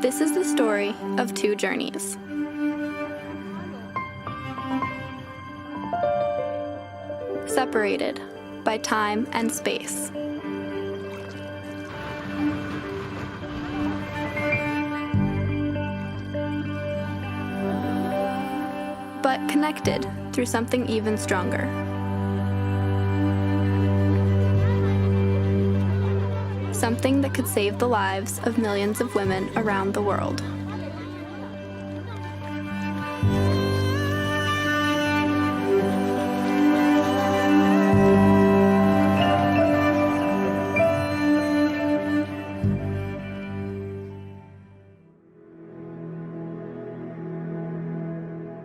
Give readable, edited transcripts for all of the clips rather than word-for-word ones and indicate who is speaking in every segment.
Speaker 1: This is the story of two journeys. Separated by time and space. But connected through something even stronger. Something that could save the lives of millions of women around the world.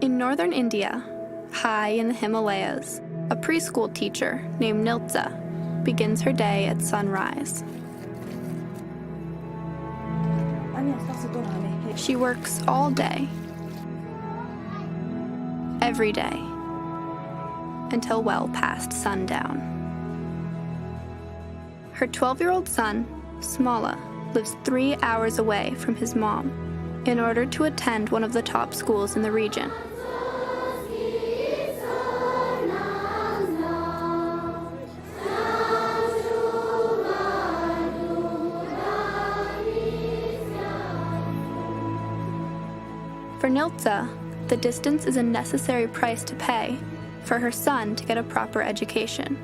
Speaker 1: In northern India, high in the Himalayas, a preschool teacher named Niltza begins her day at sunrise. She works all day, every day, until well past sundown. Her 12-year-old son, Smala, lives 3 hours away from his mom in order to attend one of the top schools in the region. For Niltza, the distance is a necessary price to pay for her son to get a proper education.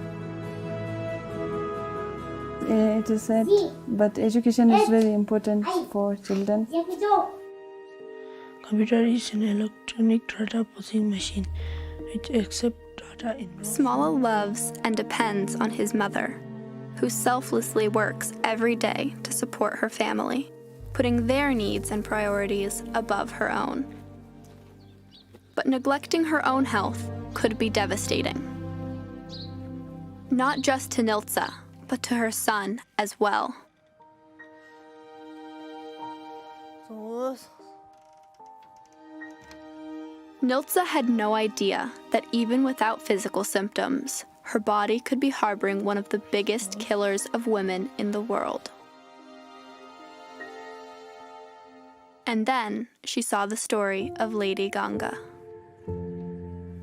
Speaker 2: It is sad, but education is very important for children.
Speaker 3: Computer is an electronic data processing machine which accepts data in.
Speaker 1: Smala loves and depends on his mother, who selflessly works every day to support her family, putting their needs and priorities above her own. But neglecting her own health could be devastating. Not just to Niltza, but to her son as well. Niltza had no idea that even without physical symptoms, her body could be harboring one of the biggest killers of women in the world. And then she saw the story of Lady Ganga.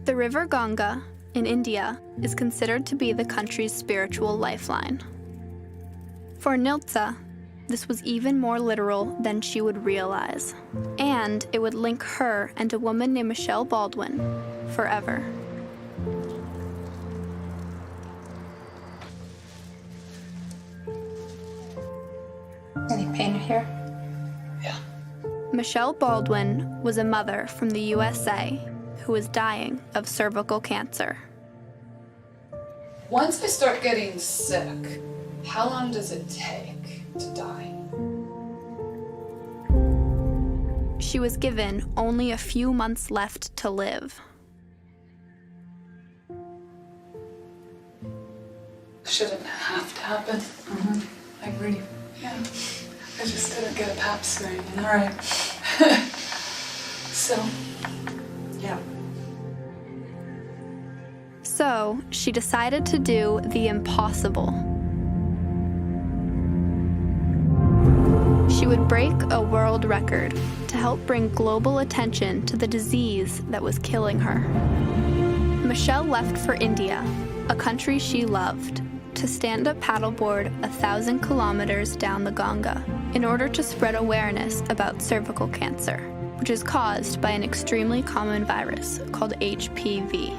Speaker 1: The river Ganga in India is considered to be the country's spiritual lifeline. For Niltza, this was even more literal than she would realize, and it would link her and a woman named Michelle Baldwin forever.
Speaker 4: Any pain here?
Speaker 3: Yeah.
Speaker 1: Michelle Baldwin was a mother from the USA who was dying of cervical cancer.
Speaker 4: Once I start getting sick, how long does it take to die?
Speaker 1: She was given only a few months left to live.
Speaker 4: Shouldn't have to happen. I agree. Yeah. I just didn't get a pap smear. All right. So, yeah.
Speaker 1: So she decided to do the impossible. She would break a world record to help bring global attention to the disease that was killing her. Michelle left for India, a country she loved, to stand up paddleboard 1,000 kilometers down the Ganga in order to spread awareness about cervical cancer, which is caused by an extremely common virus called HPV.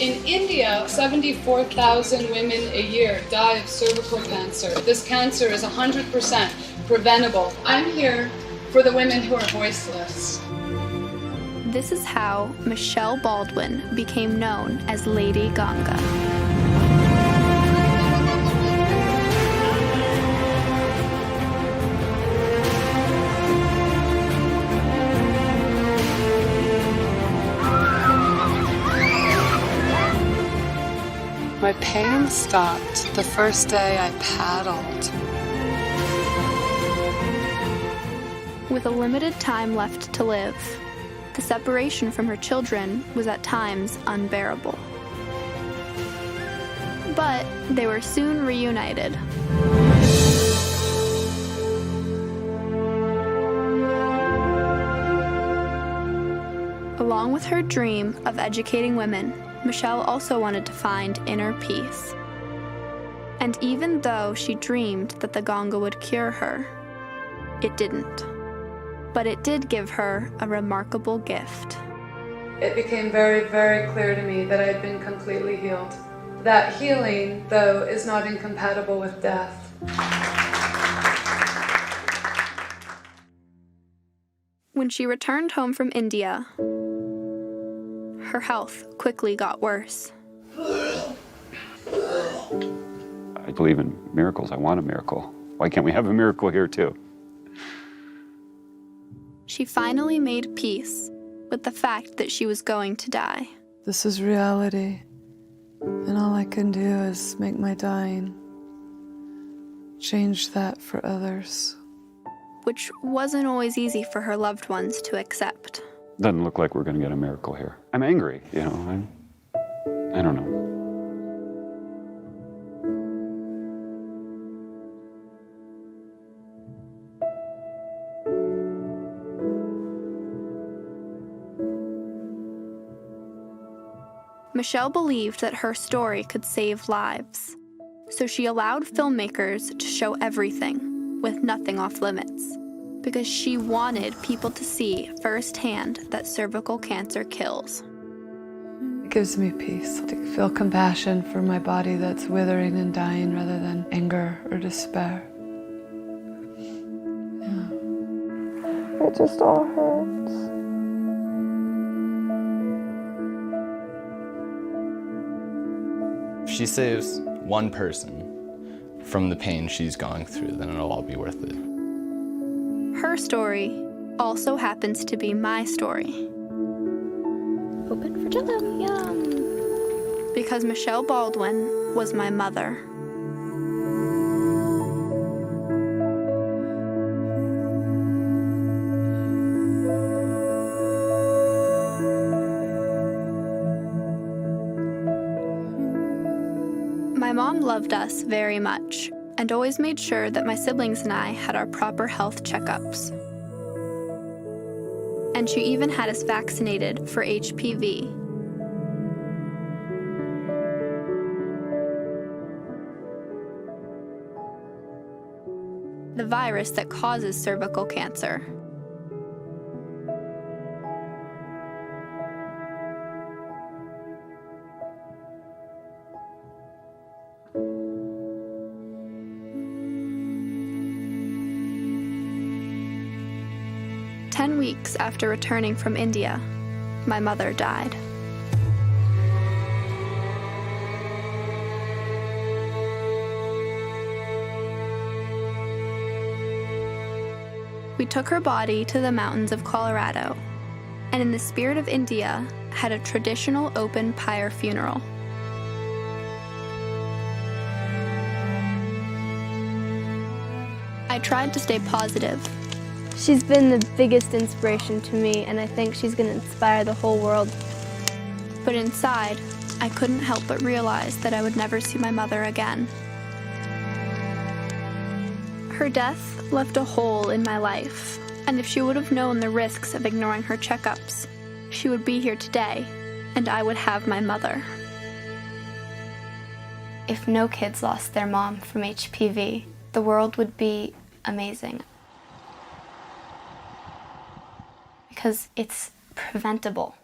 Speaker 5: In India, 74,000 women a year die of cervical cancer. This cancer is 100% preventable. I'm here for the women who are voiceless.
Speaker 1: This is how Michelle Baldwin became known as Lady Ganga.
Speaker 4: My pain stopped the first day I paddled.
Speaker 1: With a limited time left to live, the separation from her children was at times unbearable. But they were soon reunited. Along with her dream of educating women, Michelle also wanted to find inner peace. And even though she dreamed that the Ganga would cure her, it didn't. But it did give her a remarkable gift.
Speaker 4: It became very, very clear to me that I had been completely healed. That healing, though, is not incompatible with death.
Speaker 1: When she returned home from India, her health quickly got worse.
Speaker 6: I believe in miracles. I want a miracle. Why can't we have a miracle here too?
Speaker 1: She finally made peace with the fact that she was going to die.
Speaker 7: This is reality, and all I can do is make my dying change that for others.
Speaker 1: Which wasn't always easy for her loved ones to accept.
Speaker 6: Doesn't look like we're going to get a miracle here. I'm angry, you know. I don't know.
Speaker 1: Michelle believed that her story could save lives, so she allowed filmmakers to show everything, with nothing off limits, because she wanted people to see firsthand that cervical cancer kills.
Speaker 7: It gives me peace to feel compassion for my body that's withering and dying rather than anger or despair. Yeah. It just all hurts.
Speaker 8: If she saves one person from the pain she's going through, then it'll all be worth it.
Speaker 1: Her story also happens to be my story. Open for jello, yum! Because Michelle Baldwin was my mother. My mom loved us very much and always made sure that my siblings and I had our proper health checkups. And she even had us vaccinated for HPV. The virus that causes cervical cancer. Ten weeks after returning from India, my mother died. We took her body to the mountains of Colorado, and in the spirit of India, had a traditional open pyre funeral. I tried to stay positive.
Speaker 9: She's been the biggest inspiration to me, and I think she's going to inspire the whole world.
Speaker 1: But inside, I couldn't help but realize that I would never see my mother again. Her death left a hole in my life, and if she would have known the risks of ignoring her checkups, she would be here today, and I would have my mother.
Speaker 9: If no kids lost their mom from HPV, the world would be amazing. Because it's preventable.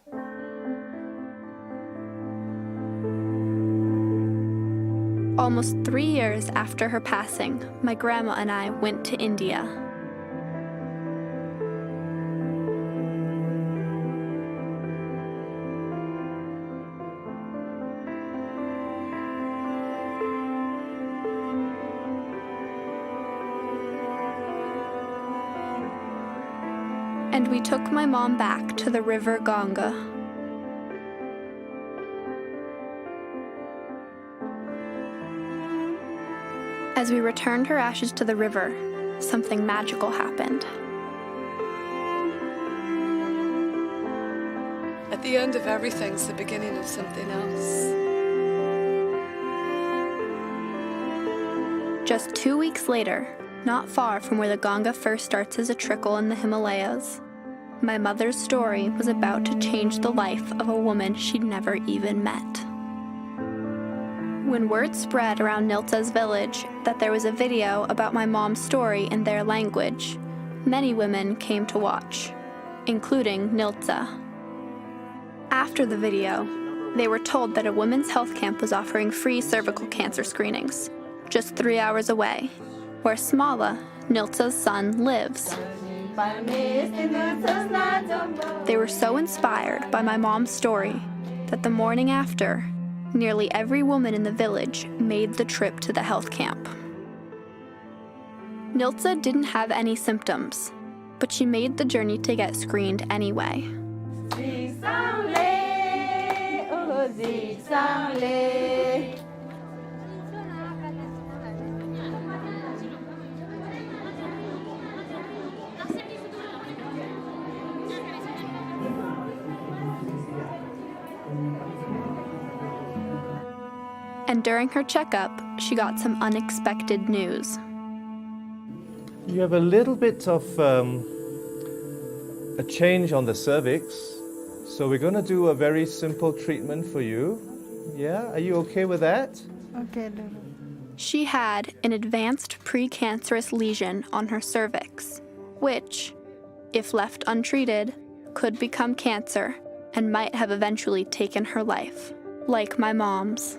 Speaker 1: Almost 3 years after her passing, my grandma and I went to India. And we took my mom back to the river Ganga. As we returned her ashes to the river, something magical happened.
Speaker 4: At the end of everything's the beginning of something else.
Speaker 1: Just 2 weeks later, not far from where the Ganga first starts as a trickle in the Himalayas, My mother's story was about to change the life of a woman she'd never even met. When word spread around Niltsa's village that there was a video about my mom's story in their language, many women came to watch, including Niltsa. After the video, they were told that a women's health camp was offering free cervical cancer screenings, just 3 hours away, where Smala, Niltsa's son, lives. They were so inspired by my mom's story that the morning after, nearly every woman in the village made the trip to the health camp. Niltsa didn't have any symptoms, but she made the journey to get screened anyway. And during her checkup, she got some unexpected news.
Speaker 10: You have a little bit of a change on the cervix, so we're going to do a very simple treatment for you. Yeah, are you okay with that?
Speaker 2: Okay.
Speaker 1: She had an advanced precancerous lesion on her cervix, which, if left untreated, could become cancer and might have eventually taken her life, like my mom's.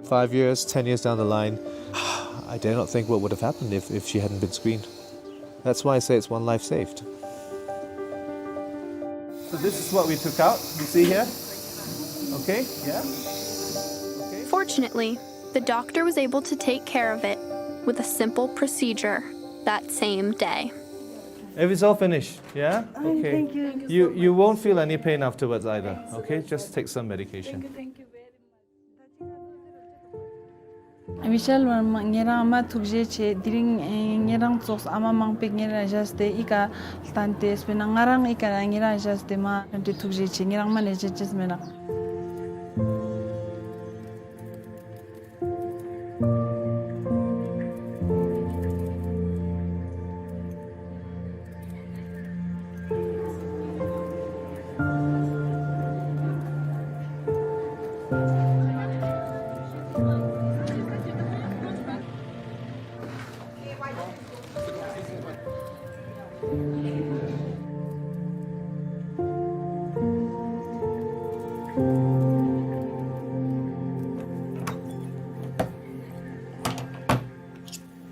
Speaker 11: 5 years, 10 years down the line, I dare not think what would have happened if she hadn't been screened. That's why I say it's one life saved.
Speaker 10: So this is what we took out, you see here? Okay, yeah? Okay.
Speaker 1: Fortunately, the doctor was able to take care of it with a simple procedure that same day.
Speaker 10: It's all finished, yeah? Okay.
Speaker 2: Thank you.
Speaker 10: You won't feel any pain afterwards either, okay? Just take some medication.
Speaker 2: Michelle ngerang ma thukje che diring ngerang tsos ama mangpek ngera jaste ika tante spena ngarang ika ngera jaste ma tante thukje che ngerang ma ne ches mena.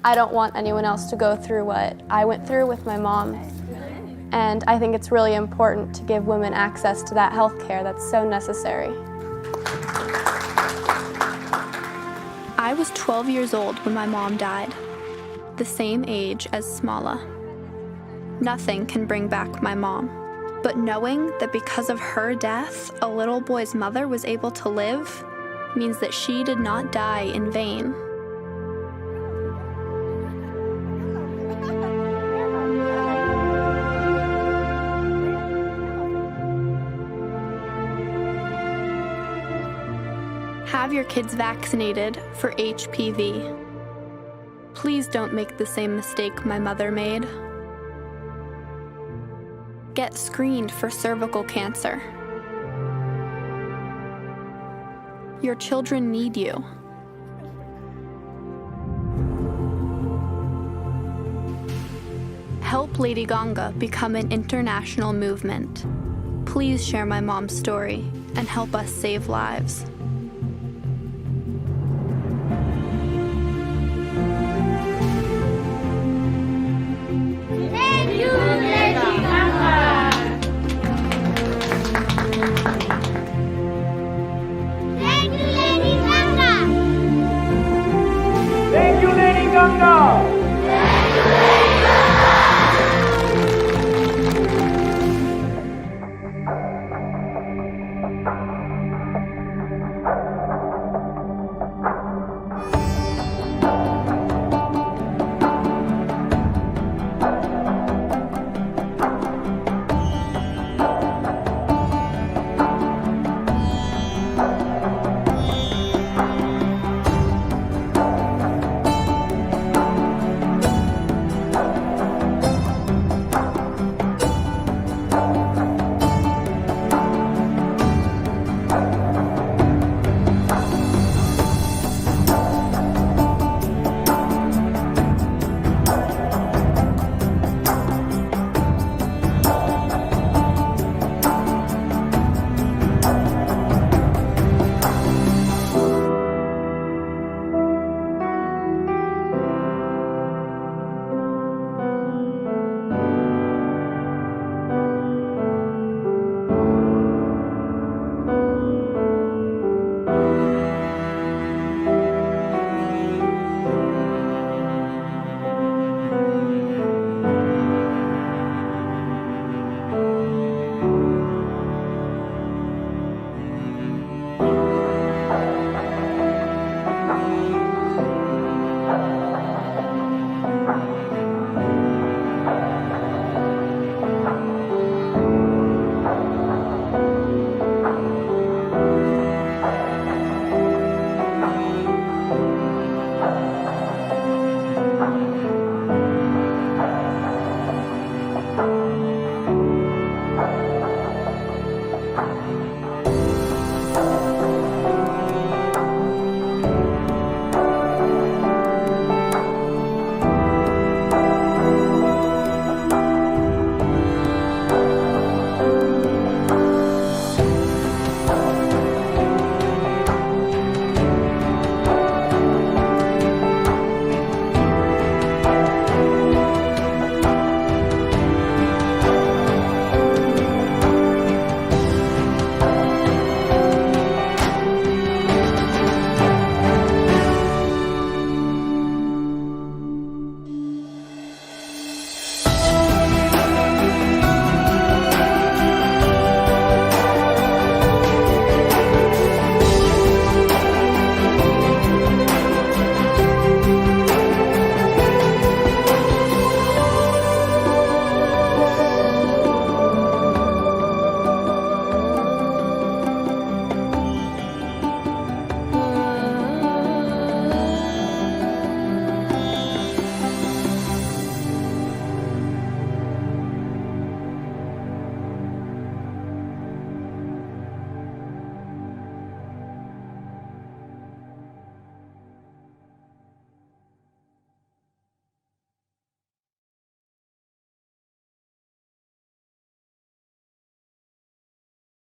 Speaker 12: I don't want anyone else to go through what I went through with my mom. And I think it's really important to give women access to that health care that's so necessary.
Speaker 1: I was 12 years old when my mom died, the same age as Smala. Nothing can bring back my mom, but knowing that because of her death, a little boy's mother was able to live means that she did not die in vain. Have your kids vaccinated for HPV. Please don't make the same mistake my mother made. Get screened for cervical cancer. Your children need you. Help Lady Ganga become an international movement. Please share my mom's story and help us save lives.